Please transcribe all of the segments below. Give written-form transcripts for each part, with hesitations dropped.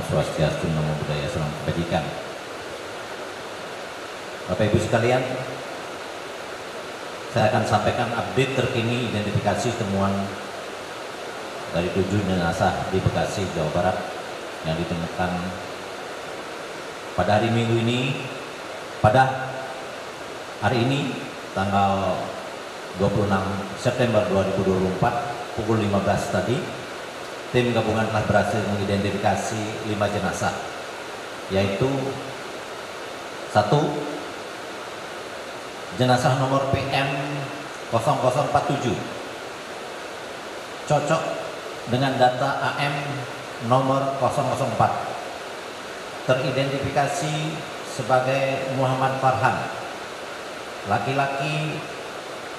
Swastiastu, Namo Buddhaya, Salam Kebajikan. Bapak Ibu sekalian, saya akan sampaikan update terkini identifikasi temuan dari 7 jenazah di Bekasi, Jawa Barat yang ditemukan pada hari Minggu ini, pada hari ini tanggal 26 September 2024 pukul 15 tadi, tim gabungan telah berhasil mengidentifikasi 5 jenazah, yaitu 1. Jenazah nomor PM 0047 cocok dengan data AM nomor 004, teridentifikasi sebagai Muhammad Farhan, laki-laki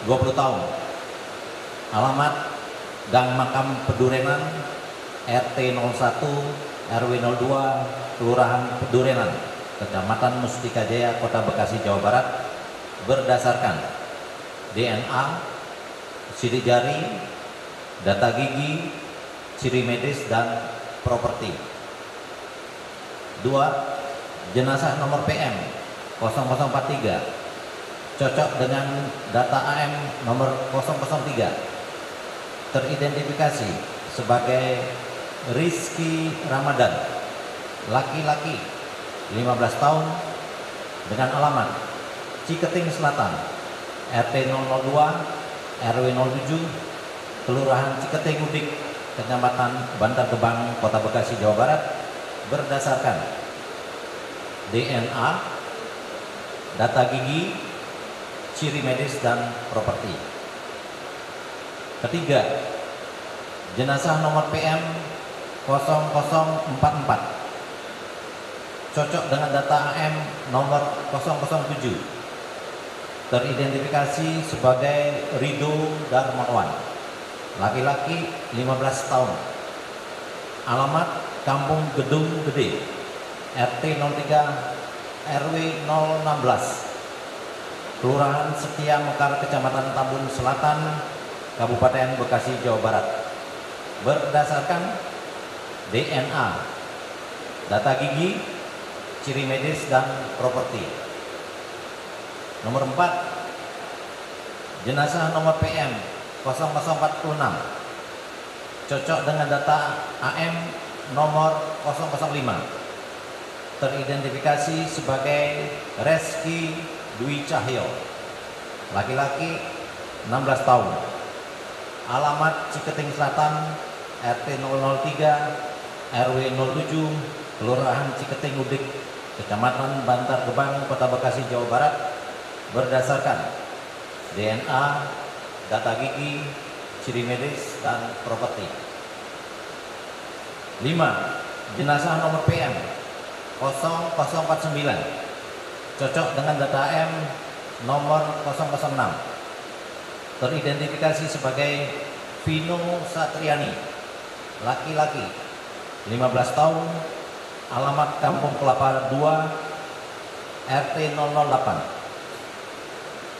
20 tahun, alamat Gang Makam Pedurenan, RT 01 RW 02, Kelurahan Pedurenan, Kecamatan Mustika Jaya, Kota Bekasi, Jawa Barat, berdasarkan DNA, sidik jari, data gigi, ciri medis, dan properti. 2. Jenazah nomor PM 0043 cocok dengan data AM nomor 003, teridentifikasi sebagai Rizky Ramadan, laki-laki 15 tahun, dengan alamat Ciketing Selatan, RT 002 RW 07, Kelurahan Ciketing Udik, Kecamatan Bantar Gebang, Kota Bekasi, Jawa Barat, berdasarkan DNA, data gigi, ciri medis, dan properti. Ketiga, jenazah nomor PM 0044 cocok dengan data AM nomor 007, teridentifikasi sebagai Rido Darmawan, laki-laki 15 tahun, alamat Kampung Gedung Gede, RT 03 RW 016, Kelurahan Setia Mekar, Kecamatan Tambun Selatan, Kabupaten Bekasi, Jawa Barat, berdasarkan DNA, data gigi, ciri medis, dan properti. Nomor 4, jenazah nomor PM 0046 cocok dengan data AM nomor 005, teridentifikasi sebagai Reski Dwi Cahyo, laki-laki 16 tahun, alamat Ciketing Selatan, RT 003 RW 07, Kelurahan Ciketing Udik, Kecamatan Bantar Gebang, Kota Bekasi, Jawa Barat, berdasarkan DNA, data gigi, ciri medis, dan properti. 5. Jenazah nomor PM 0049 cocok dengan data AM nomor 006, teridentifikasi sebagai Vino Satriani, laki-laki 15 tahun, alamat Kampung Kelapa 2, RT 008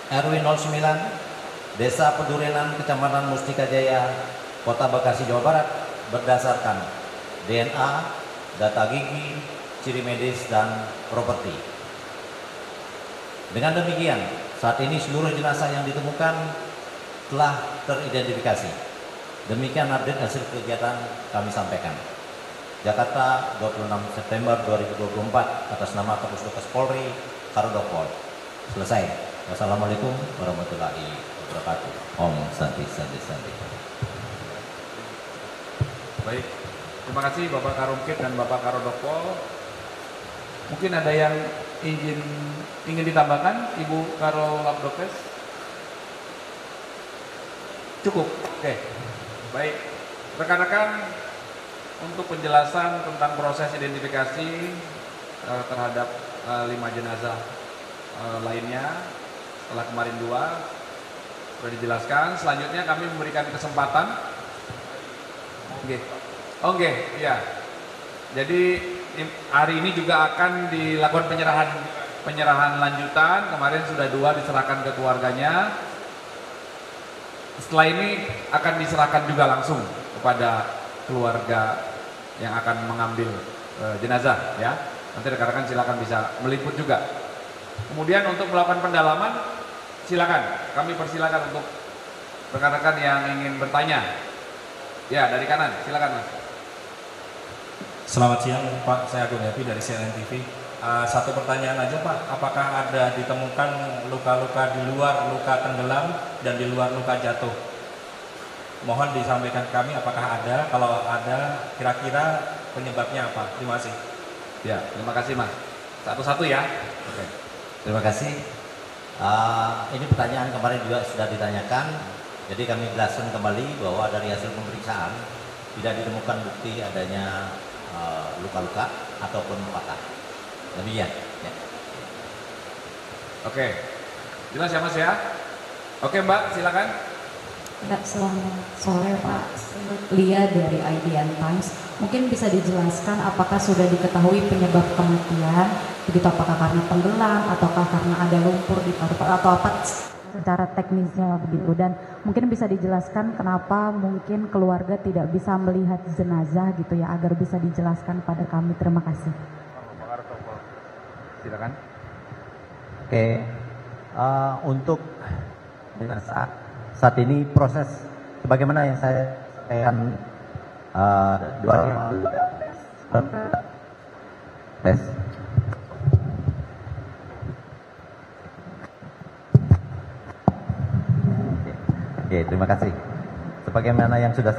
RW 09, Desa Pedurenan, Kecamatan Mustika Jaya, Kota Bekasi, Jawa Barat, berdasarkan DNA, data gigi, ciri medis, dan properti. Dengan demikian, saat ini seluruh jenazah yang ditemukan telah teridentifikasi. Demikian update hasil kegiatan kami sampaikan. Jakarta, 26 September 2024, atas nama Kapusdokes Polri, Karodokpol. Selesai. Wassalamualaikum warahmatullahi wabarakatuh. Om Santi Santi Santi. Baik, terima kasih Bapak Karungkit dan Bapak Karodokpol. Mungkin ada yang ingin ditambahkan, Ibu Karo Labdokes? Cukup. Oke. Baik, rekan-rekan, untuk penjelasan tentang proses identifikasi terhadap 5 jenazah lainnya, setelah kemarin 2 sudah dijelaskan. Selanjutnya kami memberikan kesempatan. Oke, ya. Jadi hari ini juga akan dilakukan penyerahan lanjutan. Kemarin sudah 2 diserahkan ke keluarganya. Setelah ini akan diserahkan juga langsung kepada keluarga yang akan mengambil jenazah ya. Nanti rekan-rekan silakan bisa meliput juga. Kemudian untuk melakukan pendalaman silakan, kami persilakan untuk rekan-rekan yang ingin bertanya. Ya, dari kanan, silakan Mas. Selamat siang Pak, saya Agung Happy dari CNN TV. Satu pertanyaan aja Pak, apakah ada ditemukan luka-luka di luar luka tenggelam dan di luar luka jatuh? Mohon disampaikan ke kami apakah ada, kalau ada kira-kira penyebabnya apa? Terima kasih. Ya, terima kasih Mas. Satu-satu ya. Oke. Terima kasih. Ini pertanyaan kemarin juga sudah ditanyakan. Jadi kami jelaskan kembali bahwa dari hasil pemeriksaan tidak ditemukan bukti adanya luka-luka ataupun patah. Demikian. Ya. Oke. Jelas ya Mas ya? Oke Mbak, silakan. Selamat sore Pak, Lia dari IDN Times. Mungkin bisa dijelaskan apakah sudah diketahui penyebab kematian, begitu apakah karena tenggelam ataukah karena ada lumpur di paru-paru atau apa secara teknisnya begitu, dan mungkin bisa dijelaskan kenapa mungkin keluarga tidak bisa melihat jenazah gitu ya, agar bisa dijelaskan pada kami. Terima kasih. Silakan. Oke. Untuk saat ini proses sebagaimana yang saya sampaikan 2 hari yang lalu. Tes. Oke, terima kasih. Sebagaimana yang sudah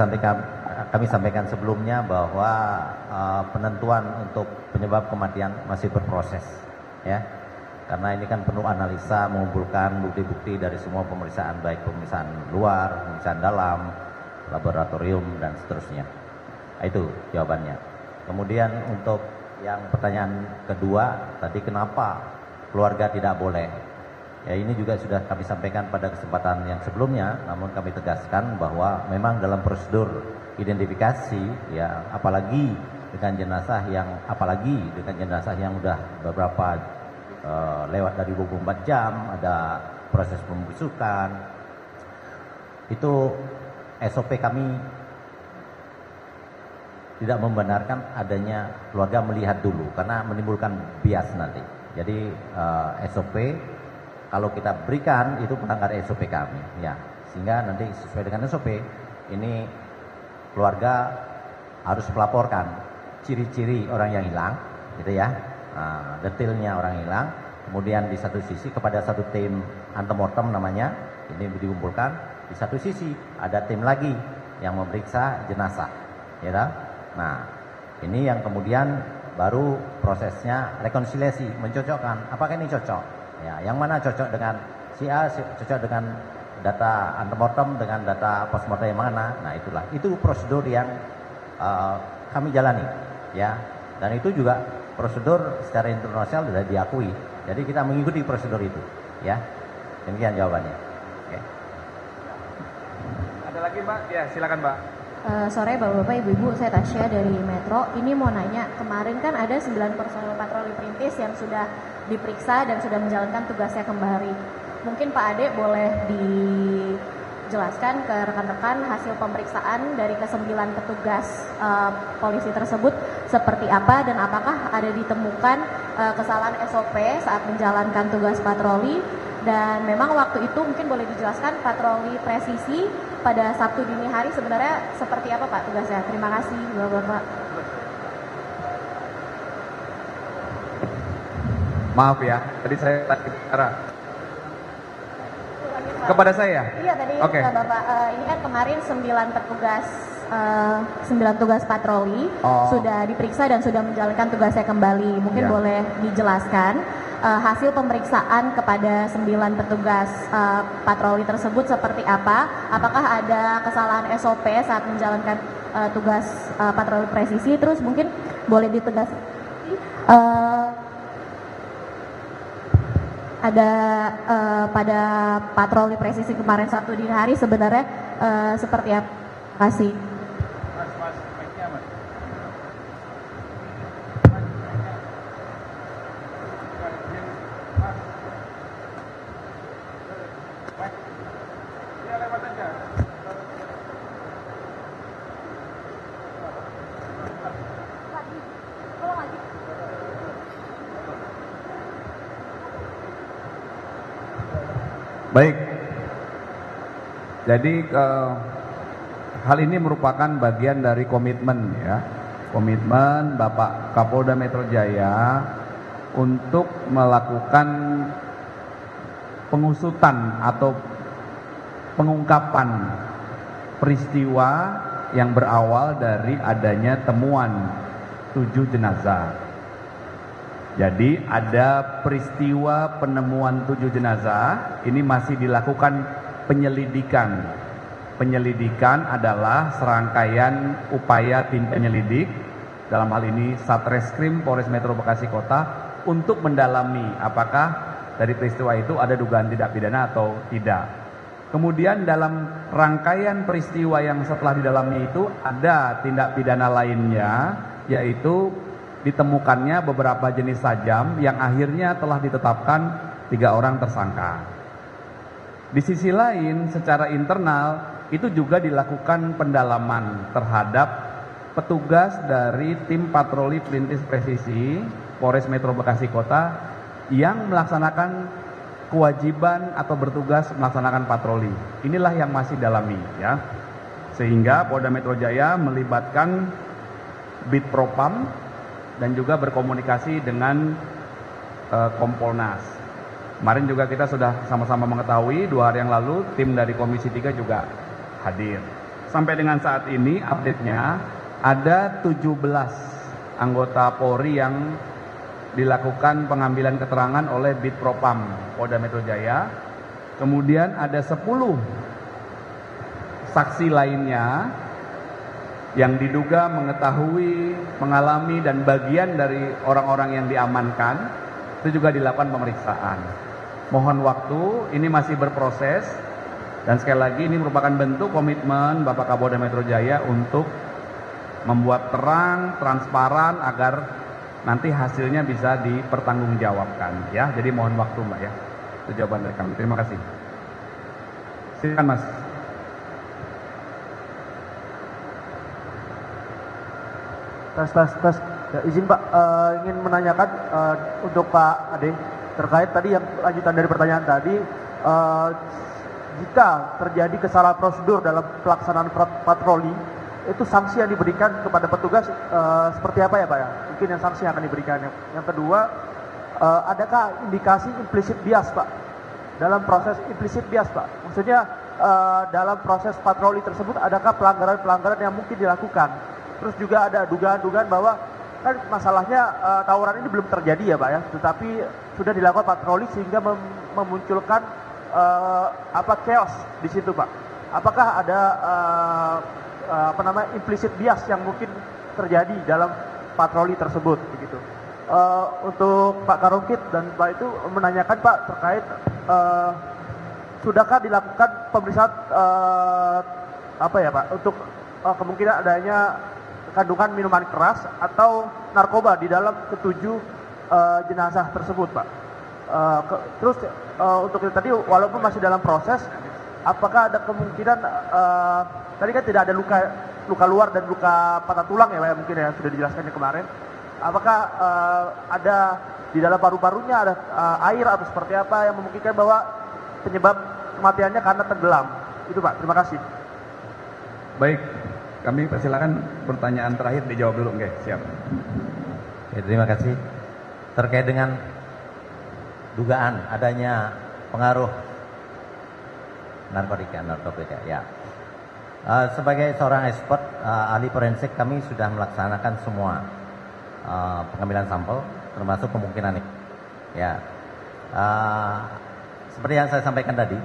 kami sampaikan sebelumnya bahwa penentuan untuk penyebab kematian masih berproses, ya. Karena ini kan penuh analisa, mengumpulkan bukti-bukti dari semua pemeriksaan, baik pemeriksaan luar, pemeriksaan dalam, laboratorium, dan seterusnya. Itu jawabannya. Kemudian untuk yang pertanyaan kedua, tadi kenapa keluarga tidak boleh? Ya, ini juga sudah kami sampaikan pada kesempatan yang sebelumnya, namun kami tegaskan bahwa memang dalam prosedur identifikasi, ya, apalagi dengan jenazah yang sudah beberapa lewat dari 24 jam, ada proses pembusukan, itu SOP kami tidak membenarkan adanya keluarga melihat dulu karena menimbulkan bias nanti. Jadi SOP kalau kita berikan itu melanggar SOP kami, ya, sehingga nanti sesuai dengan SOP ini keluarga harus melaporkan ciri-ciri orang yang hilang, gitu ya. Detailnya orang hilang, kemudian di satu sisi kepada satu tim antemortem namanya, ini dikumpulkan, di satu sisi ada tim lagi yang memeriksa jenazah, ya. Nah, ini yang kemudian baru prosesnya rekonsiliasi, mencocokkan, apakah ini cocok, ya, yang mana cocok dengan si A, cocok dengan data antemortem dengan data postmortem yang mana. Nah, itu prosedur yang kami jalani, ya, dan itu juga prosedur secara internasional sudah diakui. Jadi kita mengikuti prosedur itu, ya. Demikian jawabannya. Oke. Ada lagi Mbak? Ya, silakan Mbak. Sore Bapak-Bapak, Ibu-Ibu, saya Tasya dari Metro. Ini mau nanya, kemarin kan ada 9 personel patroli perintis yang sudah diperiksa dan sudah menjalankan tugasnya kembali. Mungkin Pak Ade boleh dijelaskan ke rekan-rekan hasil pemeriksaan dari ke-9 petugas polisi tersebut seperti apa, dan apakah ada ditemukan kesalahan SOP saat menjalankan tugas patroli, dan memang waktu itu mungkin boleh dijelaskan patroli presisi pada Sabtu dini hari sebenarnya seperti apa Pak tugasnya. Terima kasih Bapak-Bapak. Maaf ya, tadi saya bicara kepada saya. Iya tadi. Oke. Bapak, ini kan kemarin 9 tugas patroli sudah diperiksa dan sudah menjalankan tugasnya kembali. Mungkin boleh dijelaskan hasil pemeriksaan kepada 9 petugas patroli tersebut seperti apa? Apakah ada kesalahan SOP saat menjalankan tugas patroli presisi? Terus mungkin boleh ditegaskan ada pada patroli presisi kemarin Sabtu dini hari sebenarnya seperti apa? Terima kasih. Baik. Jadi hal ini merupakan bagian dari komitmen ya. Komitmen Bapak Kapolda Metro Jaya untuk melakukan pengusutan atau pengungkapan peristiwa yang berawal dari adanya temuan 7 jenazah. Jadi ada peristiwa penemuan 7 jenazah, ini masih dilakukan penyelidikan. Penyelidikan adalah serangkaian upaya tim penyelidik, dalam hal ini Satreskrim Polres Metro Bekasi Kota, untuk mendalami apakah dari peristiwa itu ada dugaan tindak pidana atau tidak. Kemudian dalam rangkaian peristiwa yang setelah didalami itu ada tindak pidana lainnya, yaitu ditemukannya beberapa jenis sajam yang akhirnya telah ditetapkan 3 orang tersangka. Di sisi lain, secara internal itu juga dilakukan pendalaman terhadap petugas dari tim patroli perintis presisi Polres Metro Bekasi Kota yang melaksanakan kewajiban atau bertugas melaksanakan patroli. Inilah yang masih dalami ya. Sehingga Polda Metro Jaya melibatkan Bid Propam dan juga berkomunikasi dengan Kompolnas. Kemarin juga kita sudah sama-sama mengetahui 2 hari yang lalu tim dari Komisi 3 juga hadir. Sampai dengan saat ini update-nya ada 17 anggota Polri yang dilakukan pengambilan keterangan oleh Bid Propam Polda Metro Jaya. Kemudian ada 10 saksi lainnya yang diduga mengetahui, mengalami dan bagian dari orang-orang yang diamankan, itu juga dilakukan pemeriksaan. Mohon waktu, ini masih berproses, dan sekali lagi ini merupakan bentuk komitmen Bapak Kapolda Metro Jaya untuk membuat terang, transparan agar nanti hasilnya bisa dipertanggungjawabkan ya. Jadi mohon waktu Mbak ya. Itu jawaban dari kami. Terima kasih. Silakan Mas. Tes. Ya, izin Pak, ingin menanyakan untuk Pak Ade terkait tadi yang lanjutan dari pertanyaan tadi, jika terjadi kesalahan prosedur dalam pelaksanaan patroli, itu sanksi yang diberikan kepada petugas seperti apa ya Pak ya? Mungkin yang sanksi yang akan diberikan. Yang kedua, adakah indikasi implicit bias Pak? Dalam proses implicit bias Pak, maksudnya dalam proses patroli tersebut adakah pelanggaran-pelanggaran yang mungkin dilakukan? Terus juga ada dugaan-dugaan bahwa kan masalahnya tawuran ini belum terjadi ya Pak ya, tetapi sudah dilakukan patroli sehingga memunculkan chaos di situ Pak. Apakah ada implicit bias yang mungkin terjadi dalam patroli tersebut begitu? Untuk Pak Karungkit dan Pak itu menanyakan Pak terkait sudahkah dilakukan pemeriksaan Pak untuk kemungkinan adanya kandungan minuman keras atau narkoba di dalam ketujuh jenazah tersebut Pak. Terus untuk itu tadi walaupun masih dalam proses, apakah ada kemungkinan tadi kan tidak ada luka luar dan luka patah tulang ya Pak ya, mungkin ya sudah dijelaskan kemarin. Apakah ada di dalam paru-parunya ada air atau seperti apa yang memungkinkan bahwa penyebab kematiannya karena tenggelam? Itu Pak, terima kasih. Baik, kami persilakan pertanyaan terakhir dijawab dulu. Oke, siap. Oke, terima kasih. Terkait dengan dugaan adanya pengaruh narkotika ya. Sebagai seorang expert ahli forensik, kami sudah melaksanakan semua pengambilan sampel termasuk kemungkinan ini. Ya, seperti yang saya sampaikan tadi,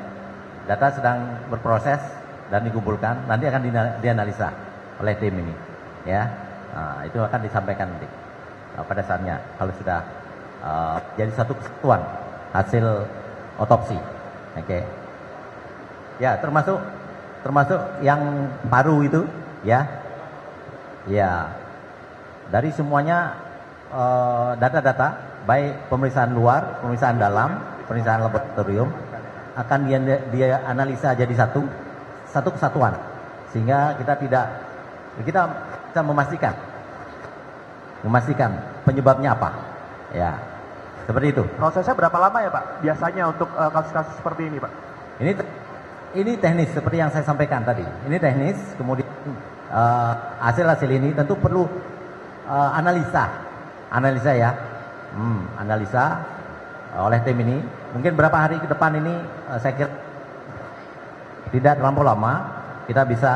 data sedang berproses dan dikumpulkan, nanti akan dianalisa oleh tim ini. Ya, itu akan disampaikan nanti pada saatnya kalau sudah jadi satu kesatuan hasil otopsi. Oke. Ya, termasuk yang paru itu, ya. Ya. Dari semuanya data-data baik pemeriksaan luar, pemeriksaan dalam, pemeriksaan laboratorium akan dia analisa jadi satu kesatuan, sehingga kita bisa memastikan penyebabnya apa. Ya. Seperti itu. Prosesnya berapa lama ya Pak biasanya untuk kasus-kasus seperti ini Pak? Ini teknis seperti yang saya sampaikan tadi. Ini teknis, kemudian hasil-hasil ini tentu perlu analisa ya, analisa oleh tim ini. Mungkin berapa hari ke depan ini saya kira tidak terlampau lama kita bisa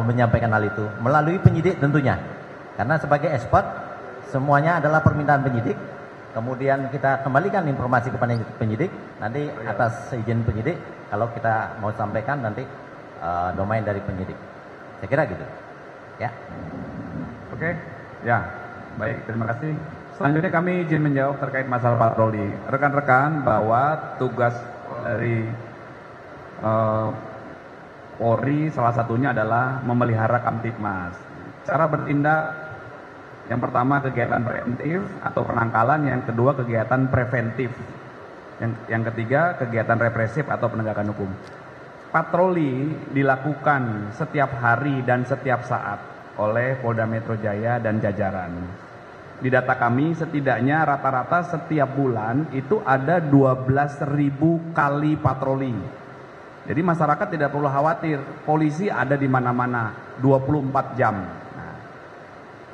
menyampaikan hal itu melalui penyidik tentunya. Karena sebagai ekspert semuanya adalah permintaan penyidik. Kemudian kita kembalikan informasi kepada penyidik. Nanti atas izin penyidik kalau kita mau sampaikan nanti domain dari penyidik. Saya kira gitu. Ya. Oke, ya, baik, terima kasih. Selanjutnya kami izin menjawab terkait masalah patroli. Rekan-rekan, bahwa tugas dari Polri salah satunya adalah memelihara Kamtibmas. Cara bertindak, yang pertama kegiatan preventif atau penangkalan, yang kedua kegiatan preventif, yang ketiga kegiatan represif atau penegakan hukum. Patroli dilakukan setiap hari dan setiap saat oleh Polda Metro Jaya dan jajaran. Di data kami setidaknya rata-rata setiap bulan itu ada 12.000 kali patroli. Jadi masyarakat tidak perlu khawatir, polisi ada di mana-mana 24 jam. Nah,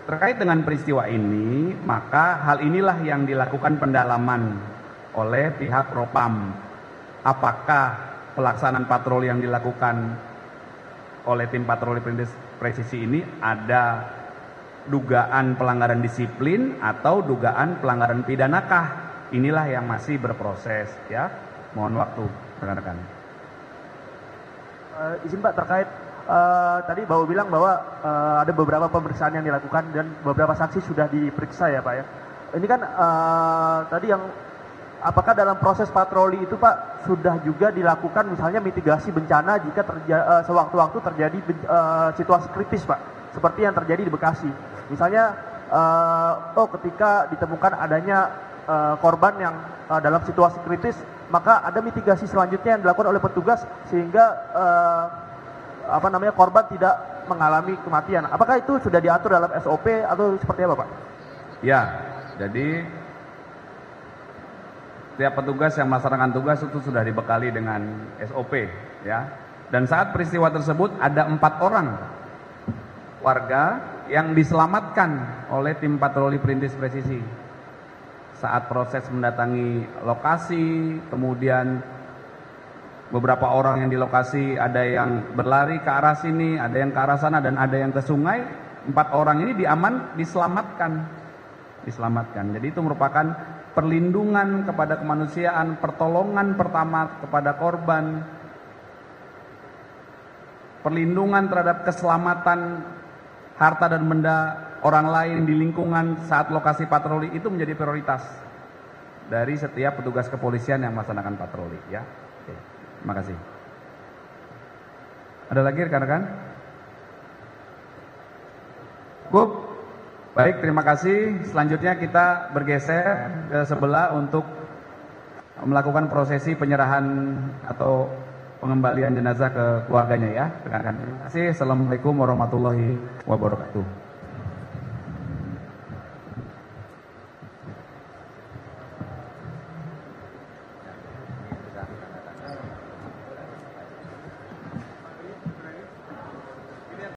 terkait dengan peristiwa ini, maka hal inilah yang dilakukan pendalaman oleh pihak Propam. Apakah pelaksanaan patroli yang dilakukan oleh tim patroli presisi ini ada dugaan pelanggaran disiplin atau dugaan pelanggaran pidanakah? Inilah yang masih berproses ya. Mohon waktu rekan-rekan. Izin Pak, terkait tadi Bapak bilang bahwa ada beberapa pemeriksaan yang dilakukan dan beberapa saksi sudah diperiksa ya Pak ya. Ini kan tadi yang apakah dalam proses patroli itu Pak sudah juga dilakukan misalnya mitigasi bencana jika sewaktu-waktu terjadi situasi kritis Pak, seperti yang terjadi di Bekasi. Misalnya ketika ditemukan adanya korban yang dalam situasi kritis, maka ada mitigasi selanjutnya yang dilakukan oleh petugas sehingga korban tidak mengalami kematian. Apakah itu sudah diatur dalam SOP atau seperti apa Pak? Ya, jadi setiap petugas yang melaksanakan tugas itu sudah dibekali dengan SOP ya. Dan saat peristiwa tersebut ada 4 orang warga yang diselamatkan oleh tim patroli perintis presisi. Saat proses mendatangi lokasi, kemudian beberapa orang yang di lokasi ada yang berlari ke arah sini, ada yang ke arah sana, dan ada yang ke sungai. 4 orang ini diselamatkan. Jadi itu merupakan perlindungan kepada kemanusiaan, pertolongan pertama kepada korban, perlindungan terhadap keselamatan harta dan benda orang lain di lingkungan saat lokasi patroli itu menjadi prioritas dari setiap petugas kepolisian yang melaksanakan patroli ya. Oke, terima kasih. Ada lagi rekan-rekan? Cukup. Baik, terima kasih. Selanjutnya kita bergeser ke sebelah untuk melakukan prosesi penyerahan atau pengembalian jenazah ke keluarganya ya rekan-rekan. Terima kasih. Assalamualaikum warahmatullahi wabarakatuh.